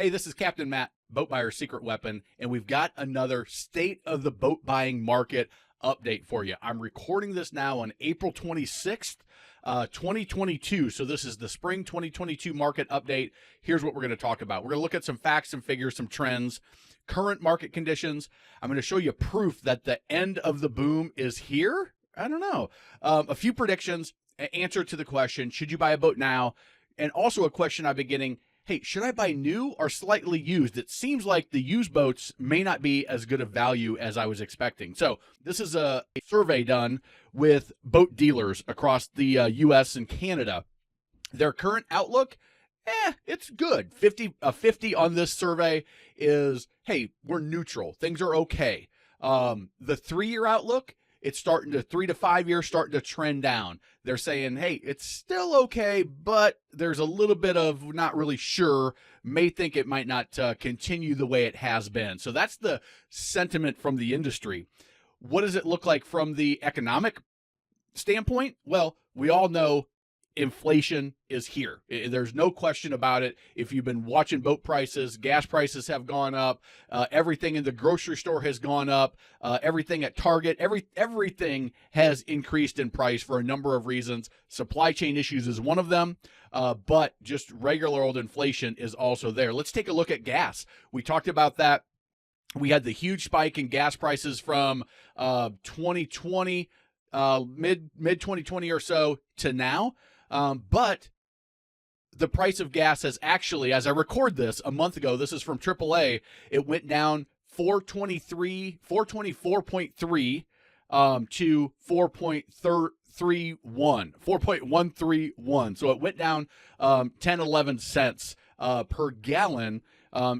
Hey, this is Captain Matt, Boat Buyer's Secret Weapon, and we've got another State of the Boat Buying Market update for you. I'm recording this now on April 26th, 2022. So this is the spring 2022 market update. Here's what we're going to talk about. We're going to look at some facts, some figures, some trends, current market conditions. I'm going to show you proof that the end of the boom is here. I don't know. A few predictions, an answer to the question, should you buy a boat now? And also a question I've been getting, hey, should I buy new or slightly used? It seems like the used boats may not be as good of value as I was expecting. So this is a survey done with boat dealers across the U.S. and Canada. Their current outlook, it's good. 50 on this survey is, hey, we're neutral. Things are okay. The 3-year outlook, it's starting to 3 to 5 years starting to trend down. They're saying, hey, it's still okay, but there's a little bit of not really sure, may think it might not continue the way it has been. So that's the sentiment from the industry. What does it look like from the economic standpoint? Well, we all know inflation is here. There's no question about it. If you've been watching boat prices, gas prices have gone up. Everything in the grocery store has gone up. Everything at Target, everything has increased in price for a number of reasons. Supply chain issues is one of them, but just regular old inflation is also there. Let's take a look at gas. We talked about that. We had the huge spike in gas prices from 2020, mid 2020 or so to now. But the price of gas has actually, as I record this a month ago, this is from AAA, it went down 424.3 to 4.131. So it went down 10, 11 cents per gallon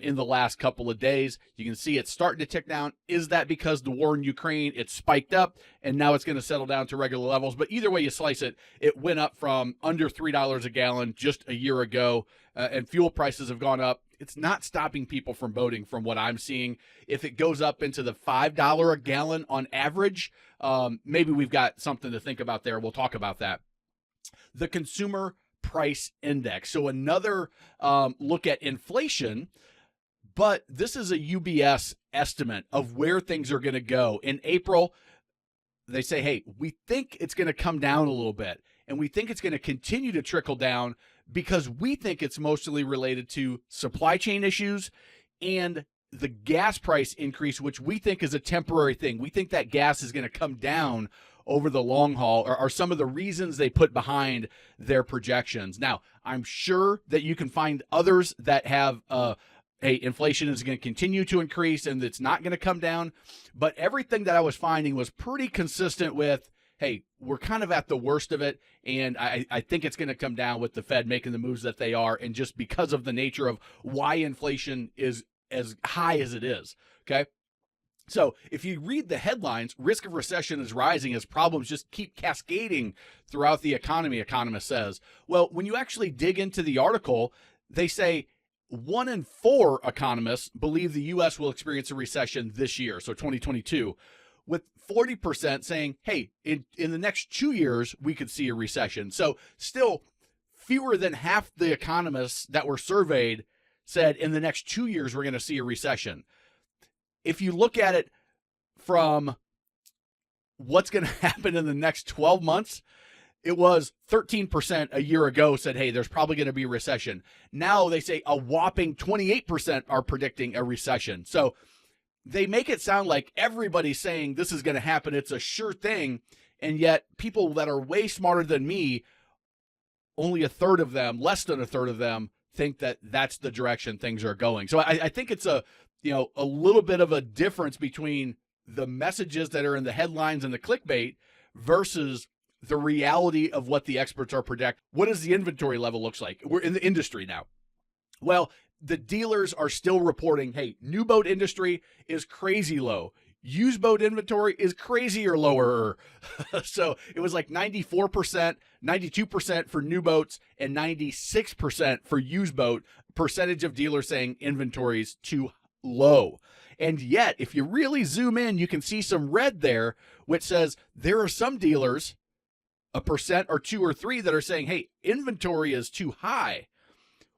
in the last couple of days. You can see it's starting to tick down. Is that because the war in Ukraine, it spiked up and now it's going to settle down to regular levels? But either way you slice it, it went up from under $3 a gallon just a year ago, and fuel prices have gone up. It's not stopping people from boating from what I'm seeing. If it goes up into the $5 a gallon on average, maybe we've got something to think about there. We'll talk about that. The consumer price index. So another look at inflation, but this is a UBS estimate of where things are going to go. In April, they say, hey, we think it's going to come down a little bit, and we think it's going to continue to trickle down because we think it's mostly related to supply chain issues and the gas price increase, which we think is a temporary thing. We think that gas is going to come down over the long haul, are some of the reasons they put behind their projections. Now, I'm sure that you can find others that have, hey, inflation is going to continue to increase and it's not going to come down. But everything that I was finding was pretty consistent with, hey, we're kind of at the worst of it, and I think it's going to come down with the Fed making the moves that they are, and just because of the nature of why inflation is as high as it is, okay? So if you read the headlines, risk of recession is rising as problems just keep cascading throughout the economy, economist says. Well, when you actually dig into the article, they say 1 in 4 economists believe the U.S. will experience a recession this year, so 2022, with 40% saying, hey, in the next 2 years, we could see a recession. So still fewer than half the economists that were surveyed said in the next 2 years, we're going to see a recession. If you look at it from what's going to happen in the next 12 months, it was 13% a year ago said, hey, there's probably going to be a recession. Now they say a whopping 28% are predicting a recession. So they make it sound like everybody's saying this is going to happen. It's a sure thing. And yet people that are way smarter than me, only a third of them, less than a third of them, think that that's the direction things are going. So I think it's a little bit of a difference between the messages that are in the headlines and the clickbait versus the reality of what the experts are predicting. What does the inventory level looks like? We're in the industry now. Well, the dealers are still reporting, hey, new boat industry is crazy low. Used boat inventory is crazier lower. So it was like 94%, 92% for new boats, and 96% for used boat. Percentage of dealers saying inventory is too low. And yet, if you really zoom in, you can see some red there, which says there are some dealers, 1% or 2 or 3, that are saying, hey, inventory is too high.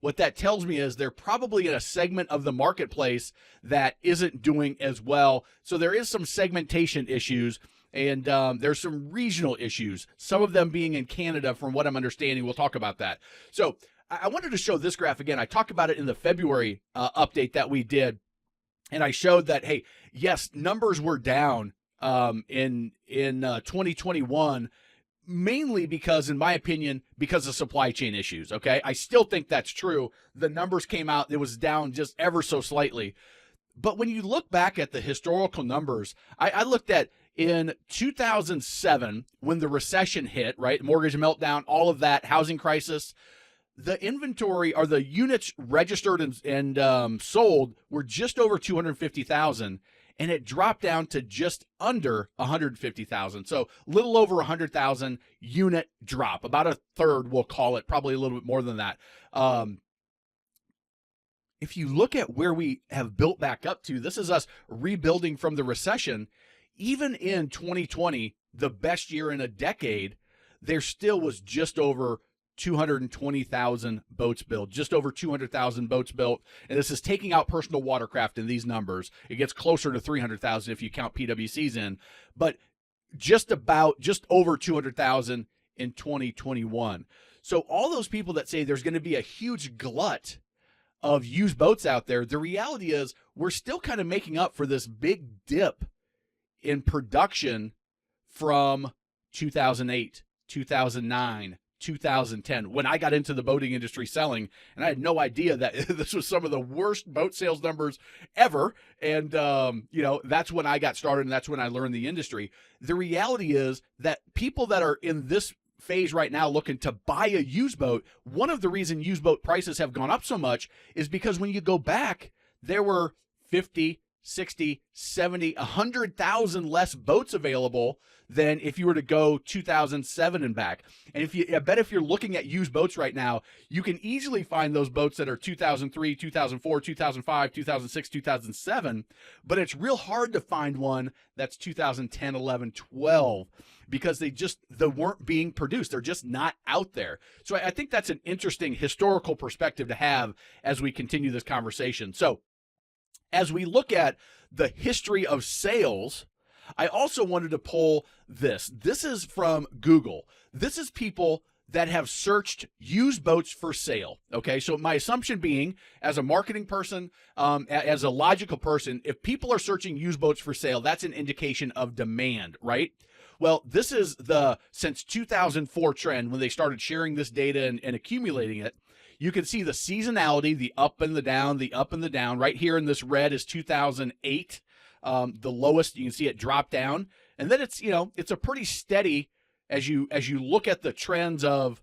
what that tells me is they're probably in a segment of the marketplace that isn't doing as well. So there is some segmentation issues, and there's some regional issues, some of them being in Canada from what I'm understanding. We'll talk about that. So I wanted to show this graph again. I talked about it in the February update that we did, and I showed that, hey, yes, numbers were down in 2021, mainly because, in my opinion, because of supply chain issues, okay? I still think that's true. The numbers came out, it was down just ever so slightly. But when you look back at the historical numbers, I looked at in 2007, when the recession hit, right? Mortgage meltdown, all of that, housing crisis, the inventory or the units registered and sold were just over 250,000. And it dropped down to just under 150,000. So a little over 100,000 unit drop, about a third, we'll call it, probably a little bit more than that. If you look at where we have built back up to, this is us rebuilding from the recession. Even in 2020, the best year in a decade, there still was just over 220,000 boats built, just over 200,000 boats built. And this is taking out personal watercraft in these numbers. It gets closer to 300,000 if you count PWCs in, but just over 200,000 in 2021. So all those people that say there's going to be a huge glut of used boats out there, the reality is we're still kind of making up for this big dip in production from 2008, 2009, 2010, when I got into the boating industry selling, and I had no idea that this was some of the worst boat sales numbers ever. And, that's when I got started, and that's when I learned the industry. The reality is that people that are in this phase right now looking to buy a used boat, one of the reasons used boat prices have gone up so much is because when you go back, there were 50, 60, 70, 100,000 less boats available than if you were to go 2007 and back. And I bet if you're looking at used boats right now, you can easily find those boats that are 2003, 2004, 2005, 2006, 2007, but it's real hard to find one that's 2010, 11, 12 because they weren't being produced. They're just not out there. So I think that's an interesting historical perspective to have as we continue this conversation. So as we look at the history of sales, I also wanted to pull this. This is from Google. This is people that have searched used boats for sale. Okay, so my assumption being, as a marketing person, as a logical person, if people are searching used boats for sale, that's an indication of demand, right? Well, this is since 2004 trend when they started sharing this data and accumulating it. You can see the seasonality, the up and the down, the up and the down. Right here in this red is 2008. The lowest, you can see it drop down. And then it's a pretty steady, as you look at the trends of,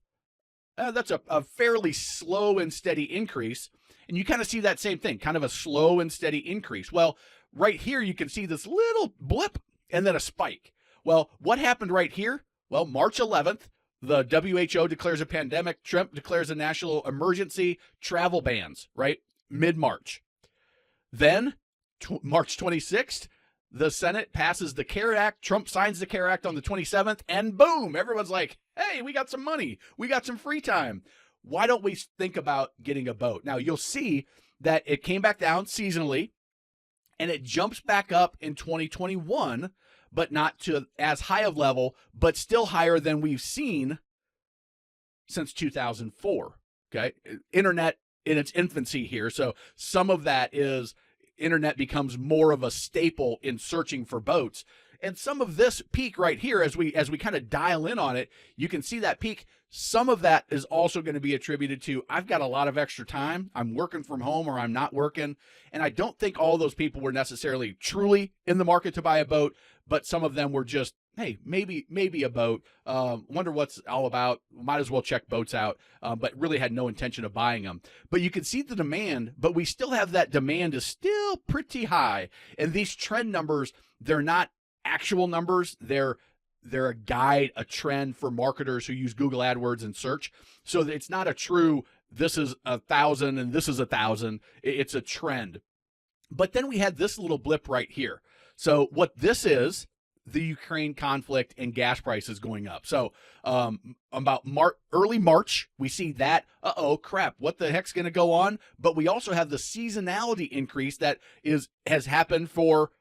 that's a fairly slow and steady increase. And you kind of see that same thing, kind of a slow and steady increase. Well, right here, you can see this little blip and then a spike. Well, what happened right here? Well, March 11th, the WHO declares a pandemic. Trump declares a national emergency. Travel bans, right? Mid-March. Then, March 26th, the Senate passes the CARE Act. Trump signs the CARE Act on the 27th. And boom, everyone's like, hey, we got some money. We got some free time. Why don't we think about getting a boat? Now, you'll see that it came back down seasonally, and it jumps back up in 2021, but not to as high of level, but still higher than we've seen since 2004, okay? Internet in its infancy here, so some of that is internet becomes more of a staple in searching for boats. And some of this peak right here, as we kind of dial in on it, you can see that peak. Some of that is also going to be attributed to, I've got a lot of extra time. I'm working from home or I'm not working. And I don't think all those people were necessarily truly in the market to buy a boat, but some of them were just, hey, maybe a boat. Wonder what's all about. Might as well check boats out, but really had no intention of buying them. But you can see the demand, but we still have that demand is still pretty high. And these trend numbers, they're not actual numbers. They're a guide, a trend for marketers who use Google AdWords and search. So it's not a true, this is 1,000 and this is 1,000. It's a trend. But then we had this little blip right here. So what this is the Ukraine conflict and gas prices going up. So about early March, we see that, crap, what the heck's going to go on? But we also have the seasonality increase that has happened for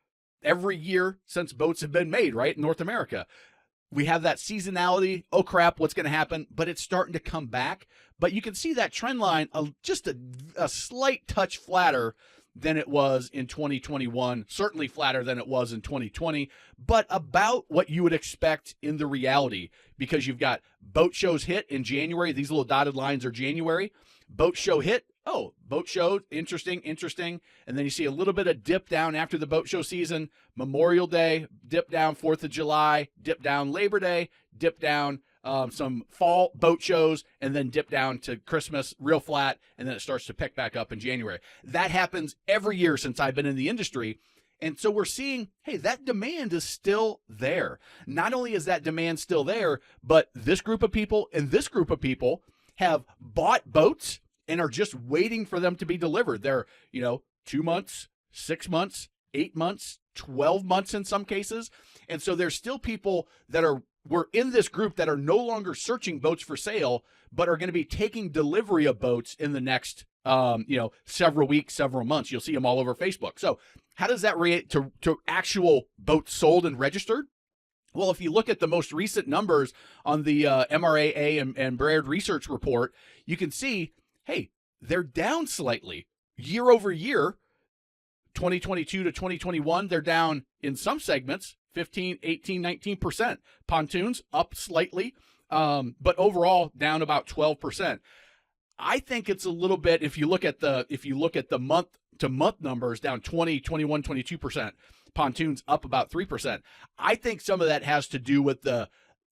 every year since boats have been made, right, in North America. We have that seasonality. Oh, crap, what's going to happen? But it's starting to come back. But you can see that trend line just a slight touch flatter than it was in 2021, certainly flatter than it was in 2020, but about what you would expect in the reality, because you've got boat shows hit in January. These little dotted lines are January. Boat show hit. Oh, boat show, interesting. And then you see a little bit of dip down after the boat show season. Memorial Day, dip down 4th of July, dip down Labor Day, dip down some fall boat shows, and then dip down to Christmas real flat, and then it starts to pick back up in January. That happens every year since I've been in the industry. And so we're seeing, hey, that demand is still there. Not only is that demand still there, but this group of people and this group of people have bought boats and are just waiting for them to be delivered. They're, 2 months, 6 months, 8 months, 12 months in some cases. And so there's still people that we're in this group that are no longer searching boats for sale, but are going to be taking delivery of boats in the next, several weeks, several months. You'll see them all over Facebook. So how does that relate to actual boats sold and registered? Well, if you look at the most recent numbers on the MRAA and Braillard Research Report, you can see, hey, they're down slightly year over year. 2022 to 2021, they're down in some segments 15, 18, 19%. Pontoons up slightly, but overall down about 12%. I think it's a little bit, if you look at the month to month numbers, down 20, 21, 22%. Pontoons up about 3%. I think some of that has to do with the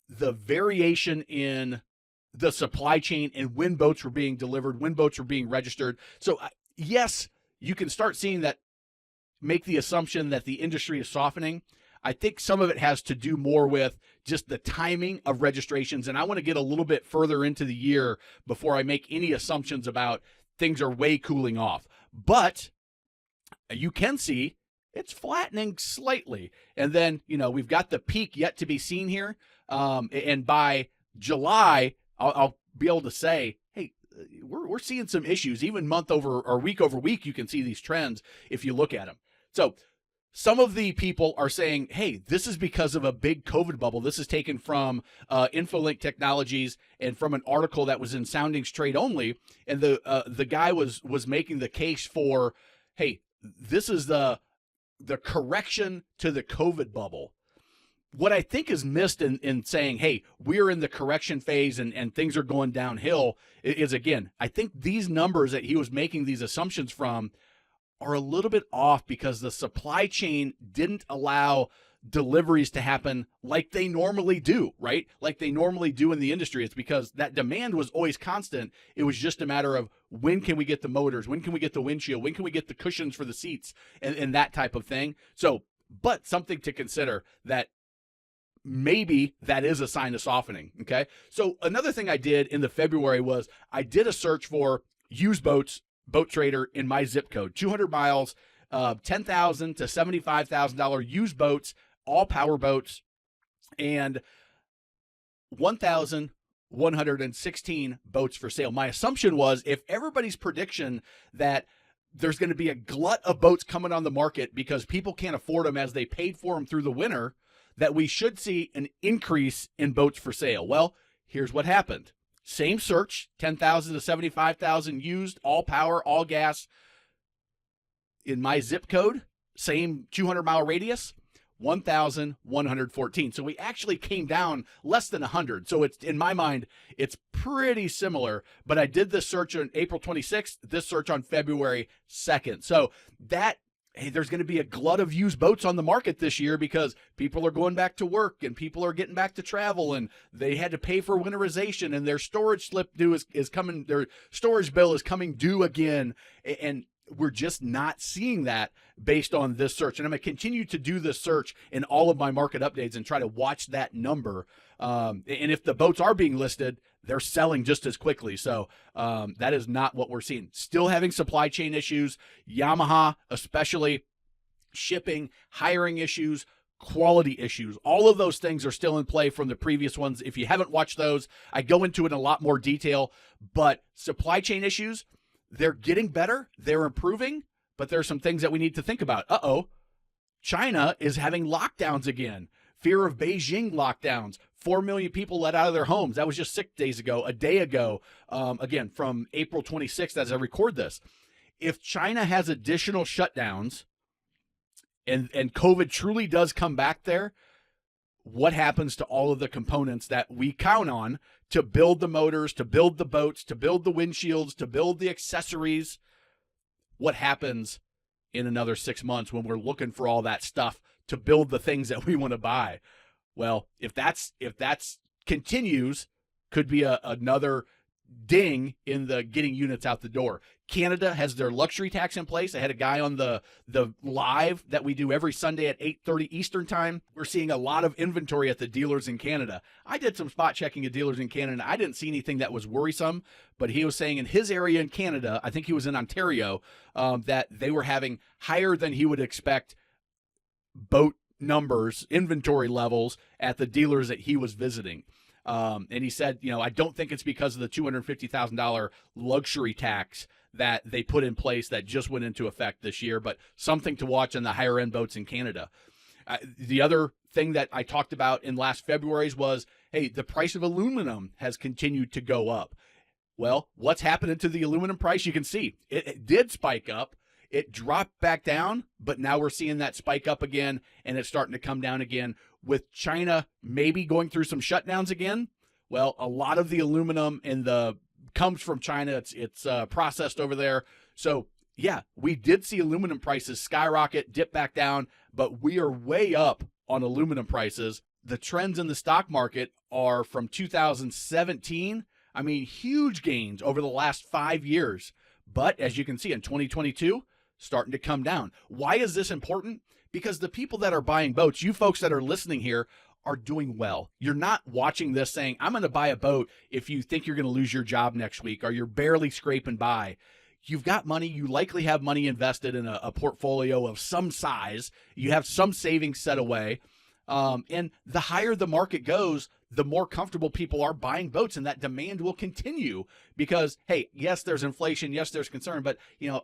variation in the supply chain and when boats were being delivered, when boats were being registered. So yes, you can start seeing that, make the assumption that the industry is softening. I think some of it has to do more with just the timing of registrations. And I want to get a little bit further into the year before I make any assumptions about things are way cooling off. But you can see it's flattening slightly. And then, we've got the peak yet to be seen here. And by July, I'll be able to say, hey, we're seeing some issues. Even month over or week over week, you can see these trends if you look at them. So some of the people are saying, hey, this is because of a big COVID bubble. This is taken from Infolink Technologies and from an article that was in Soundings Trade Only. And the guy was making the case for, hey, this is the correction to the COVID bubble. What I think is missed in saying, hey, we're in the correction phase and things are going downhill is, again, I think these numbers that he was making these assumptions from are a little bit off because the supply chain didn't allow deliveries to happen like they normally do, right? Like they normally do in the industry. It's because that demand was always constant. It was just a matter of when can we get the motors? When can we get the windshield? When can we get the cushions for the seats and that type of thing? So, but something to consider that maybe that is a sign of softening, okay? So another thing I did in the February was I did a search for used boats, Boat Trader in my zip code, 200 miles, $10,000 to $75,000 used boats, all power boats, and 1,116 boats for sale. My assumption was if everybody's prediction that there's going to be a glut of boats coming on the market because people can't afford them as they paid for them through the winter, that we should see an increase in boats for sale. Well, here's what happened. Same search, 10,000 to 75,000 used, all power, all gas. In my zip code, same 200-mile radius, 1,114. So we actually came down less than 100. So it's, in my mind, it's pretty similar. But I did this search on April 26th, this search on February 2nd. So that, hey, there's going to be a glut of used boats on the market this year because people are going back to work and people are getting back to travel and they had to pay for winterization and their storage slip due is coming, their storage bill is coming due again. And we're just not seeing that based on this search. And I'm going to continue to do this search in all of my market updates and try to watch that number. And if the boats are being listed, they're selling just as quickly. So that is not what we're seeing. Still having supply chain issues, Yamaha especially, shipping, hiring issues, quality issues. All of those things are still in play from the previous ones. If you haven't watched those, I go into it in a lot more detail. But supply chain issues, they're getting better. They're improving. But there are some things that we need to think about. China is having lockdowns again. Fear of Beijing lockdowns. 4 million people let out of their homes. That was just 6 days ago, a day ago, again, from April 26th as I record this. If China has additional shutdowns and COVID truly does come back there, what happens to all of the components that we count on to build the motors, to build the boats, to build the windshields, to build the accessories? What happens in another 6 months when we're looking for all that stuff to build the things that we want to buy? Well, if that's continues, could be another ding in the getting units out the door. Canada has their luxury tax in place. I had a guy on the live that we do every Sunday at 8:30 Eastern time. We're seeing a lot of inventory at the dealers in Canada. I did some spot checking at dealers in Canada. I didn't see anything that was worrisome, but he was saying in his area in Canada, I think he was in Ontario, that they were having higher than he would expect boat numbers, inventory levels at the dealers that he was visiting. And he said, I don't think it's because of the $250,000 luxury tax that they put in place that just went into effect this year, but something to watch on the higher end boats in Canada. The other thing that I talked about in last February's was, hey, the price of aluminum has continued to go up. Well, what's happening to the aluminum price? You can see it did spike up. It dropped back down, but now we're seeing that spike up again, and it's starting to come down again. With China maybe going through some shutdowns again, well, a lot of the aluminum comes from China. It's processed over there. So, yeah, we did see aluminum prices skyrocket, dip back down, but we are way up on aluminum prices. The trends in the stock market are from 2017. I mean, huge gains over the last 5 years. But as you can see in 2022, starting to come down. Why is this important? Because the people that are buying boats, you folks that are listening here, are doing well. You're not watching this saying, I'm going to buy a boat if you think you're going to lose your job next week, or you're barely scraping by. You've got money. You likely have money invested in a portfolio of some size. You have some savings set away. And the higher the market goes, the more comfortable people are buying boats, and that demand will continue because, hey, yes, there's inflation. Yes, there's concern, but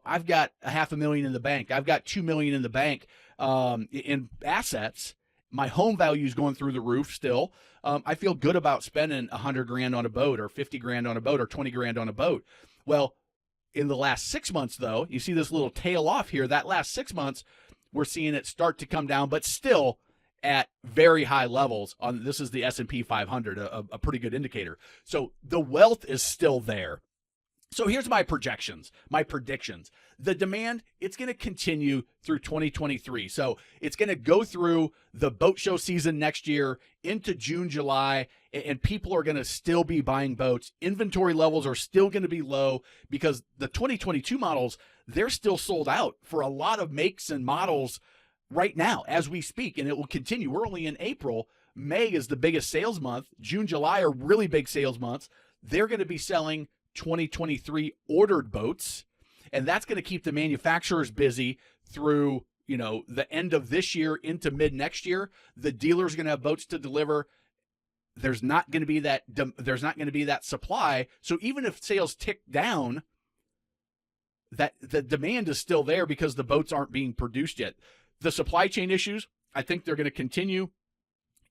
I've got $500,000 in the bank. I've got $2 million in the bank, in assets. My home value is going through the roof still. I feel good about spending $100,000 on a boat, or $50,000 on a boat, or $20,000 on a boat. Well, in the last 6 months, though, you see this little tail off here. That last 6 months, we're seeing it start to come down, but still at very high levels. This is the S&P 500, a pretty good indicator. So the wealth is still there. So here's my predictions. The demand, it's going to continue through 2023. So it's going to go through the boat show season next year into June, July, and people are going to still be buying boats. Inventory levels are still going to be low because the 2022 models, they're still sold out for a lot of makes and models right now as we speak, and it will continue. We're only in April. May is the biggest sales month. June, July are really big sales months. They're going to be selling 2023 ordered boats, and that's going to keep the manufacturers busy through the end of this year into mid next year. The dealers are going to have boats to deliver. There's not going to be that supply. So even if sales tick down, that the demand is still there because the boats aren't being produced yet. The supply chain issues, I think they're going to continue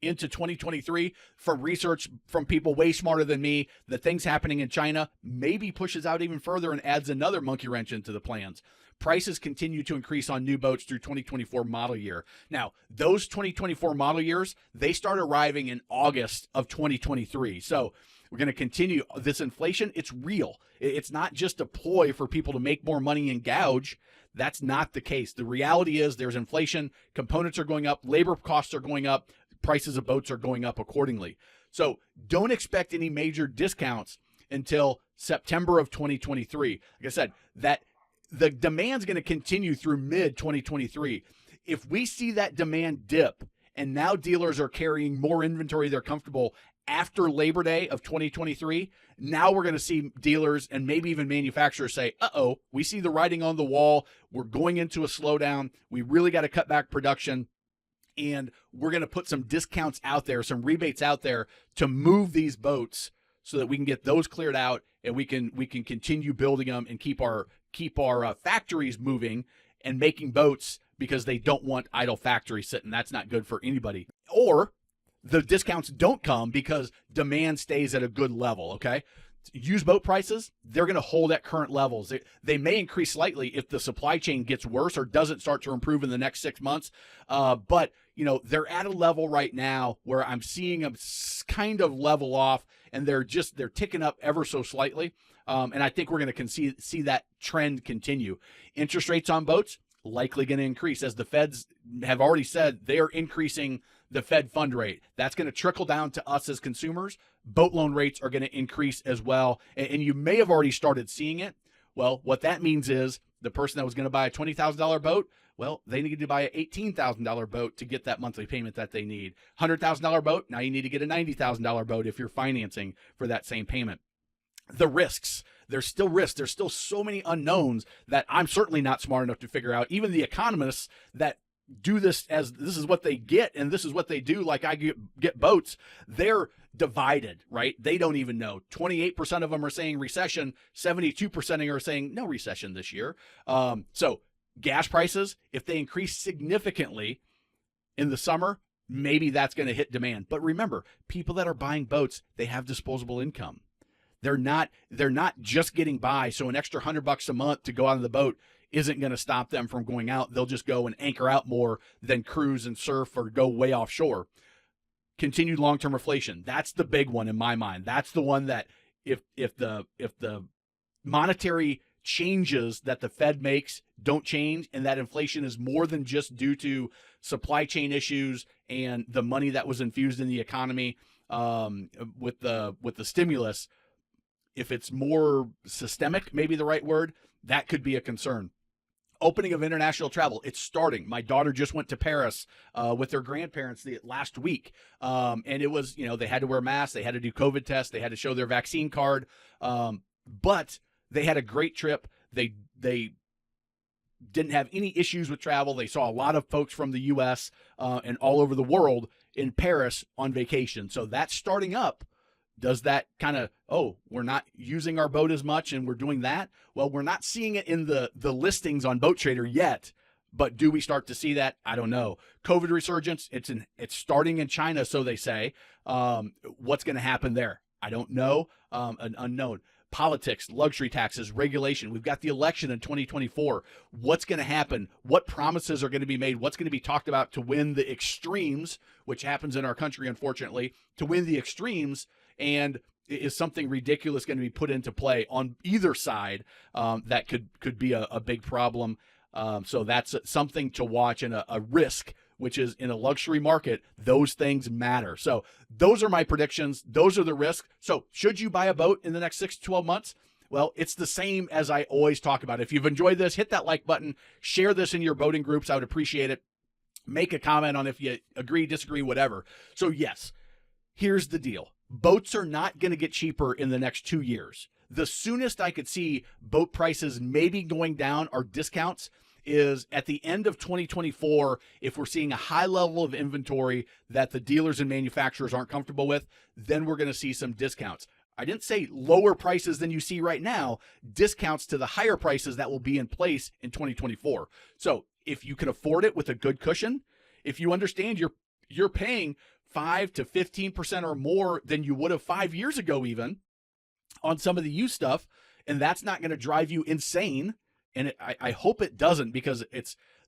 into 2023 from research from people way smarter than me. The things happening in China maybe pushes out even further and adds another monkey wrench into the plans. Prices continue to increase on new boats through 2024 model year. Now, those 2024 model years, they start arriving in August of 2023. So we're going to continue this inflation. It's real. It's not just a ploy for people to make more money and gouge. That's not the case. The reality is there's inflation. Components are going up. Labor costs are going up. Prices of boats are going up accordingly. So don't expect any major discounts until September of 2023. Like I said, that the demand's going to continue through mid 2023. If we see that demand dip and now dealers are carrying more inventory they're comfortable after Labor Day of 2023, now we're going to see dealers and maybe even manufacturers say, we see the writing on the wall. We're going into a slowdown. We really got to cut back production. and we're going to put some discounts out there, some rebates out there to move these boats so that we can get those cleared out and we can continue building them and keep our factories moving and making boats, because they don't want idle factories sitting. That's not good for anybody. Or the discounts don't come because demand stays at a good level, okay? Used boat prices, they're going to hold at current levels. They may increase slightly if the supply chain gets worse or doesn't start to improve in the next 6 months. But, they're at a level right now where I'm seeing them kind of level off, and they're ticking up ever so slightly. And I think we're going to see that trend continue. Interest rates on boats likely going to increase, as the Feds have already said they are increasing the Fed fund rate. That's going to trickle down to us as consumers. Boat loan rates are going to increase as well. And you may have already started seeing it. Well, what that means is the person that was going to buy a $20,000 boat, well, they need to buy an $18,000 boat to get that monthly payment that they need. $100,000 boat, now you need to get a $90,000 boat if you're financing for that same payment. The risks. There's still risks. There's still so many unknowns that I'm certainly not smart enough to figure out. Even the economists that do this as this is what they get and this is what they do, like I get boats, they're divided, right? They don't even know. 28% of them are saying recession. 72% are saying no recession this year. So gas prices, if they increase significantly in the summer, maybe that's going to hit demand. But remember, people that are buying boats, they have disposable income. They're not just getting by. So an extra $100 a month to go out on the boat isn't going to stop them from going out. They'll just go and anchor out more than cruise and surf or go way offshore. Continued long-term inflation. That's the big one in my mind. That's the one that if the monetary changes that the Fed makes don't change, and that inflation is more than just due to supply chain issues and the money that was infused in the economy with the stimulus, if it's more systemic, maybe the right word, that could be a concern. Opening of international travel, it's starting. My daughter just went to Paris with her grandparents last week. And it was, they had to wear masks. They had to do COVID tests. They had to show their vaccine card. But they had a great trip. They didn't have any issues with travel. They saw a lot of folks from the U.S. And all over the world in Paris on vacation. So that's starting up. Does that kind of, we're not using our boat as much and we're doing that? Well, we're not seeing it in the listings on Boat Trader yet, but do we start to see that? I don't know. COVID resurgence, it's starting in China, so they say. What's going to happen there? I don't know. An unknown. Politics, luxury taxes, regulation. We've got the election in 2024. What's going to happen? What promises are going to be made? What's going to be talked about to win the extremes, which happens in our country, unfortunately, to win the extremes? And is something ridiculous going to be put into play on either side that could be a big problem? So that's something to watch, and a risk, which is in a luxury market, those things matter. So those are my predictions. Those are the risks. So should you buy a boat in the next 6 to 12 months? Well, it's the same as I always talk about. If you've enjoyed this, hit that like button, share this in your boating groups. I would appreciate it. Make a comment on if you agree, disagree, whatever. So yes, here's the deal. Boats are not going to get cheaper in the next 2 years. The soonest I could see boat prices maybe going down or discounts is at the end of 2024. If we're seeing a high level of inventory that the dealers and manufacturers aren't comfortable with, then we're going to see some discounts. I didn't say lower prices than you see right now, discounts to the higher prices that will be in place in 2024. So if you can afford it with a good cushion, if you understand you're paying 5 to 15% or more than you would have 5 years ago, even on some of the used stuff, and that's not going to drive you insane. And I hope it doesn't, because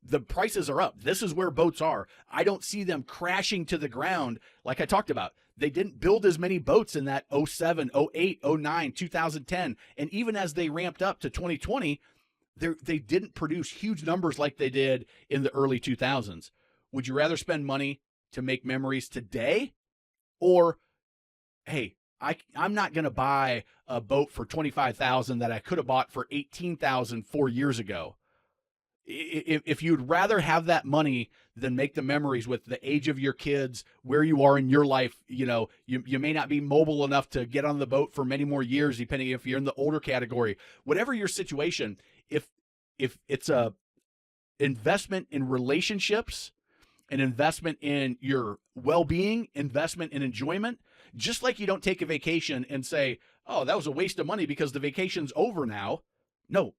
the prices are up. This is where boats are. I don't see them crashing to the ground like I talked about. They didn't build as many boats in that 07, 08, 09, 2010. And even as they ramped up to 2020, they didn't produce huge numbers like they did in the early 2000s. Would you rather spend money to make memories today? Or, hey, I'm not going to buy a boat for $25,000 that I could have bought for $18,000 4 years ago. If you'd rather have that money than make the memories with the age of your kids, where you are in your life, you may not be mobile enough to get on the boat for many more years, depending if you're in the older category. Whatever your situation, if it's a investment in relationships an investment in your well-being, investment in enjoyment, just like you don't take a vacation and say, oh, that was a waste of money because the vacation's over now. No,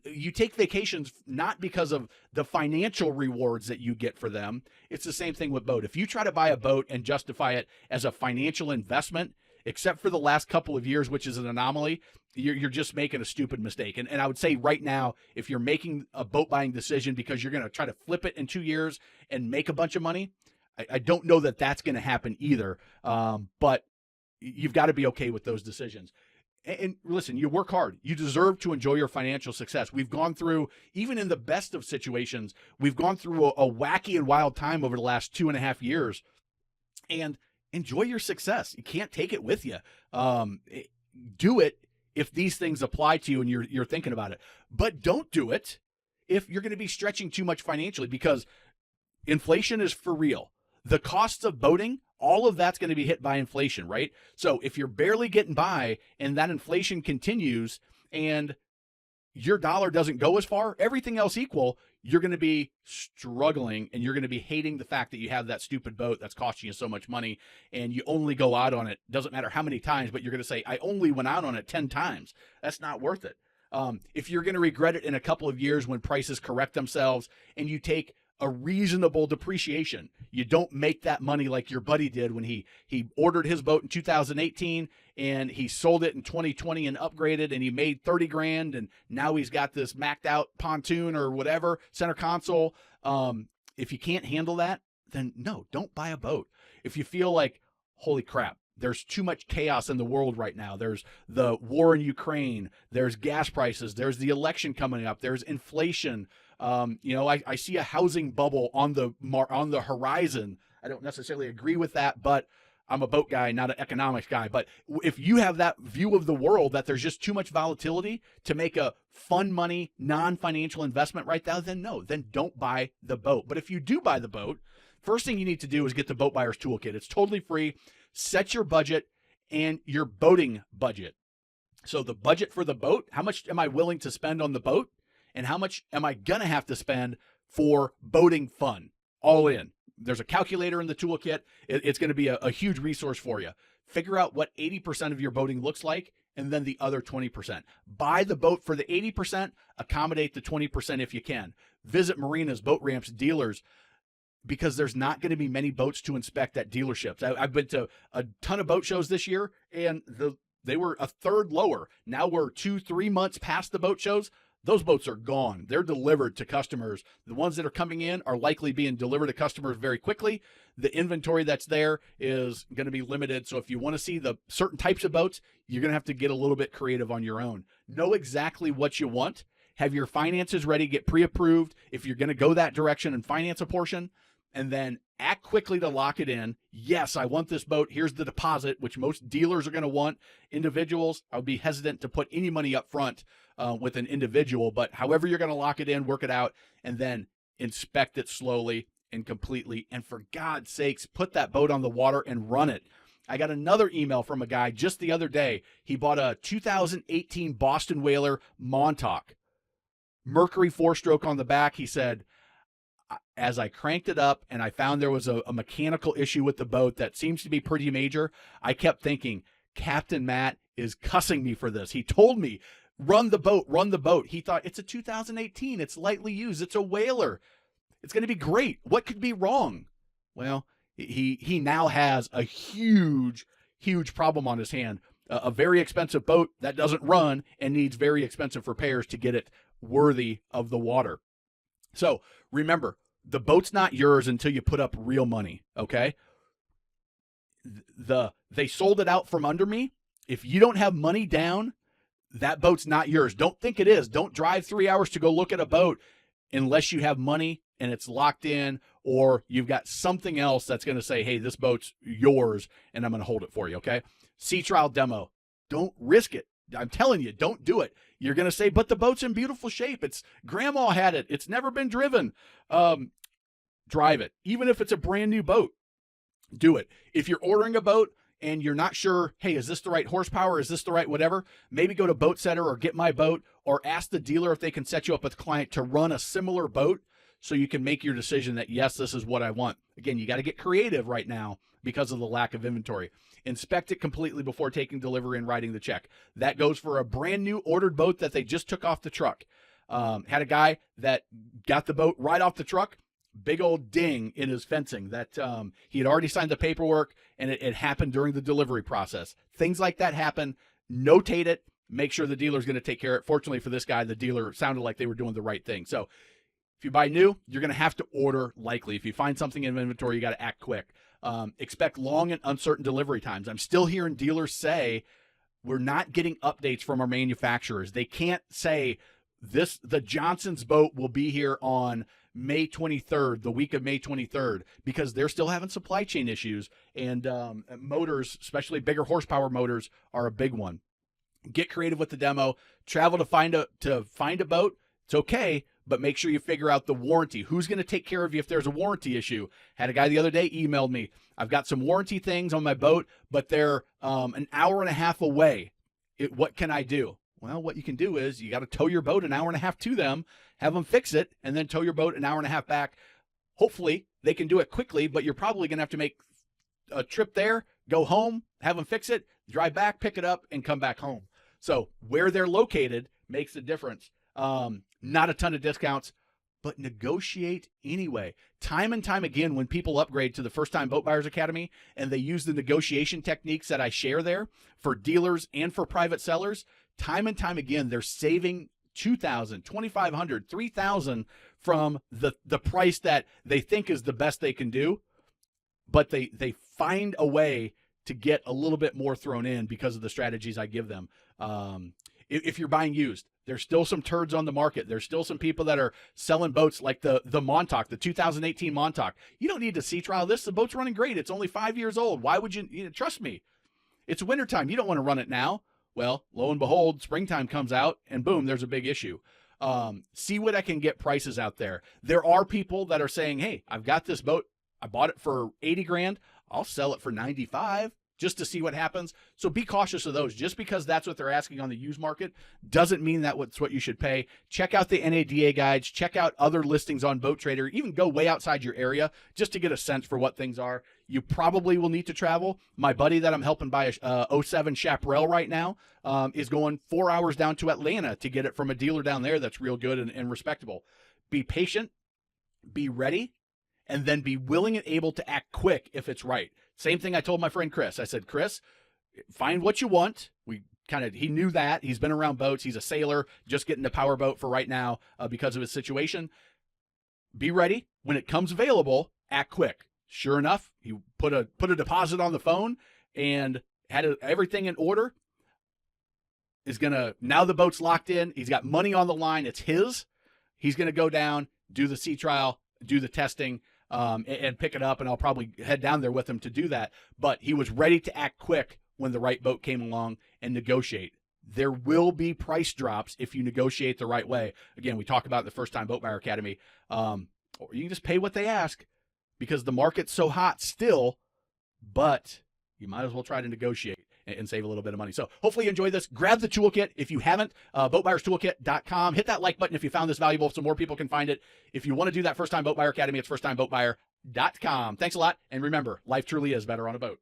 you take vacations not because of the financial rewards that you get for them. It's the same thing with boat. If you try to buy a boat and justify it as a financial investment, except for the last couple of years, which is an anomaly, you're just making a stupid mistake. And I would say right now, if you're making a boat buying decision because you're going to try to flip it in 2 years and make a bunch of money, I don't know that that's going to happen either. But you've got to be okay with those decisions. And listen, you work hard. You deserve to enjoy your financial success. We've gone through, even in the best of situations, we've gone through a wacky and wild time over the last 2.5 years. And enjoy your success. You can't take it with you. Do it if these things apply to you and you're thinking about it. But don't do it if you're going to be stretching too much financially, because inflation is for real. The costs of boating, all of that's going to be hit by inflation, right? So if you're barely getting by and that inflation continues and your dollar doesn't go as far, everything else equal, you're going to be struggling and you're going to be hating the fact that you have that stupid boat that's costing you so much money and you only go out on it. Doesn't matter how many times, but you're going to say, I only went out on it 10 times. That's not worth it. If you're going to regret it in a couple of years when prices correct themselves and you take a reasonable depreciation, you don't make that money like your buddy did when he ordered his boat in 2018 and he sold it in 2020 and upgraded and he made 30 grand and now he's got this maxed out pontoon or whatever center console. If you can't handle that, then no, don't buy a boat. If you feel like, holy crap, there's too much chaos in the world right now. There's the war in Ukraine, there's gas prices, there's the election coming up, there's inflation. I see a housing bubble on the horizon. I don't necessarily agree with that, but I'm a boat guy, not an economics guy. But if you have that view of the world that there's just too much volatility to make a fun money, non-financial investment right now, then no, then don't buy the boat. But if you do buy the boat, first thing you need to do is get the Boat Buyer's Toolkit. It's totally free. Set your budget and your boating budget. So the budget for the boat, how much am I willing to spend on the boat? And how much am I going to have to spend for boating fun? All in. There's a calculator in the toolkit. It's going to be a huge resource for you. Figure out what 80% of your boating looks like, and then the other 20%. Buy the boat for the 80%, accommodate the 20% if you can. Visit marinas, boat ramps, dealers, because there's not going to be many boats to inspect at dealerships. I've been to a ton of boat shows this year, and they were a third lower. Now we're 2-3 months past the boat shows. Those boats are gone. They're delivered to customers. The ones that are coming in are likely being delivered to customers very quickly. The inventory that's there is going to be limited. So if you want to see the certain types of boats, you're going to have to get a little bit creative on your own. Know exactly what you want. Have your finances ready. Get pre-approved if you're going to go that direction and finance a portion. And then act quickly to lock it in. Yes, I want this boat. Here's the deposit, which most dealers are going to want. Individuals, I would be hesitant to put any money up front with an individual, but however you're going to lock it in, work it out, and then inspect it slowly and completely. And for God's sakes, put that boat on the water and run it. I got another email from a guy just the other day. He bought a 2018 Boston Whaler Montauk. Mercury 4-stroke on the back. He said, as I cranked it up and I found there was a mechanical issue with the boat that seems to be pretty major, I kept thinking, Captain Matt is cussing me for this. He told me, run the boat, run the boat. He thought, it's a 2018. It's lightly used. It's a whaler. It's going to be great. What could be wrong? Well, he now has a huge, huge problem on his hand. A very expensive boat that doesn't run and needs very expensive repairs to get it worthy of the water. So remember, the boat's not yours until you put up real money, okay? They sold it out from under me. If you don't have money down, that boat's not yours. Don't think it is. Don't drive 3 hours to go look at a boat unless you have money and it's locked in, or you've got something else that's going to say, hey, this boat's yours and I'm going to hold it for you, okay? Sea trial demo. Don't risk it. I'm telling you, don't do it. You're going to say, but the boat's in beautiful shape. It's grandma had it. It's never been driven. Drive it. Even if it's a brand new boat, do it. If you're ordering a boat and you're not sure, hey, is this the right horsepower? Is this the right whatever? Maybe go to Boat Setter or Get My Boat, or ask the dealer if they can set you up with a client to run a similar boat so you can make your decision that, yes, this is what I want. Again, you got to get creative right now because of the lack of inventory. Inspect it completely before taking delivery and writing the check. That goes for a brand new ordered boat that they just took off the truck. Had a guy that got the boat right off the truck, big old ding in his fencing that he had already signed the paperwork, and it happened during the delivery process. Things like that happen. Notate it. Make sure the dealer's going to take care of it. Fortunately for this guy, the dealer sounded like they were doing the right thing. So if you buy new, you're going to have to order likely. If you find something in inventory, you got to act quick. Expect long and uncertain delivery times. I'm still hearing dealers say we're not getting updates from our manufacturers. They can't say the Johnson's boat will be here on May 23rd, the week of May 23rd, because they're still having supply chain issues, and motors, especially bigger horsepower motors, are a big one. Get creative with the demo. Travel to find a boat. It's okay, but make sure you figure out the warranty. Who's going to take care of you if there's a warranty issue? Had a guy the other day emailed me. I've got some warranty things on my boat, but they're an hour and a half away. What can I do? Well, what you can do is you got to tow your boat an hour and a half to them, have them fix it, and then tow your boat an hour and a half back. Hopefully, they can do it quickly, but you're probably going to have to make a trip there, go home, have them fix it, drive back, pick it up, and come back home. So where they're located makes a difference. Not a ton of discounts, but negotiate anyway. Time and time again, when people upgrade to the First Time Boat Buyers Academy and they use the negotiation techniques that I share there for dealers and for private sellers, time and time again, they're saving $2,000, $2,500, $3,000 from the price that they think is the best they can do, but they find a way to get a little bit more thrown in because of the strategies I give them. If you're buying used, there's still some turds on the market. There's still some people that are selling boats like the Montauk, the 2018 Montauk. You don't need to sea trial this. The boat's running great. It's only 5 years old. Why would you trust me? It's wintertime. You don't want to run it now. Well, lo and behold, springtime comes out and boom, there's a big issue. See what I can get prices out there. There are people that are saying, hey, I've got this boat. I bought it for 80 grand. I'll sell it for 95 just to see what happens. So be cautious of those. Just because that's what they're asking on the used market doesn't mean that's what you should pay. Check out the NADA guides. Check out other listings on Boat Trader. Even go way outside your area just to get a sense for what things are. You probably will need to travel. My buddy that I'm helping buy a 07 Chaparral right now is going 4 hours down to Atlanta to get it from a dealer down there that's real good and respectable. Be patient, be ready, and then be willing and able to act quick if it's right. Same thing I told my friend Chris. I said, Chris, find what you want. He knew that. He's been around boats. He's a sailor, just getting a power boat for right now because of his situation. Be ready. When it comes available, act quick. Sure enough, he put a deposit on the phone and had everything in order. Now the boat's locked in. He's got money on the line. It's his. He's going to go down, do the sea trial, do the testing, and pick it up, and I'll probably head down there with him to do that. But he was ready to act quick when the right boat came along and negotiate. There will be price drops if you negotiate the right way. Again, we talk about the First Time Boat Buyer Academy. Or you can just pay what they ask because the market's so hot still, but you might as well try to negotiate and save a little bit of money. So hopefully you enjoyed this. Grab the toolkit. If you haven't, boatbuyerstoolkit.com. Hit that like button if you found this valuable so more people can find it. If you want to do that First Time Boat Buyer Academy, it's firsttimeboatbuyer.com. Thanks a lot. And remember, life truly is better on a boat.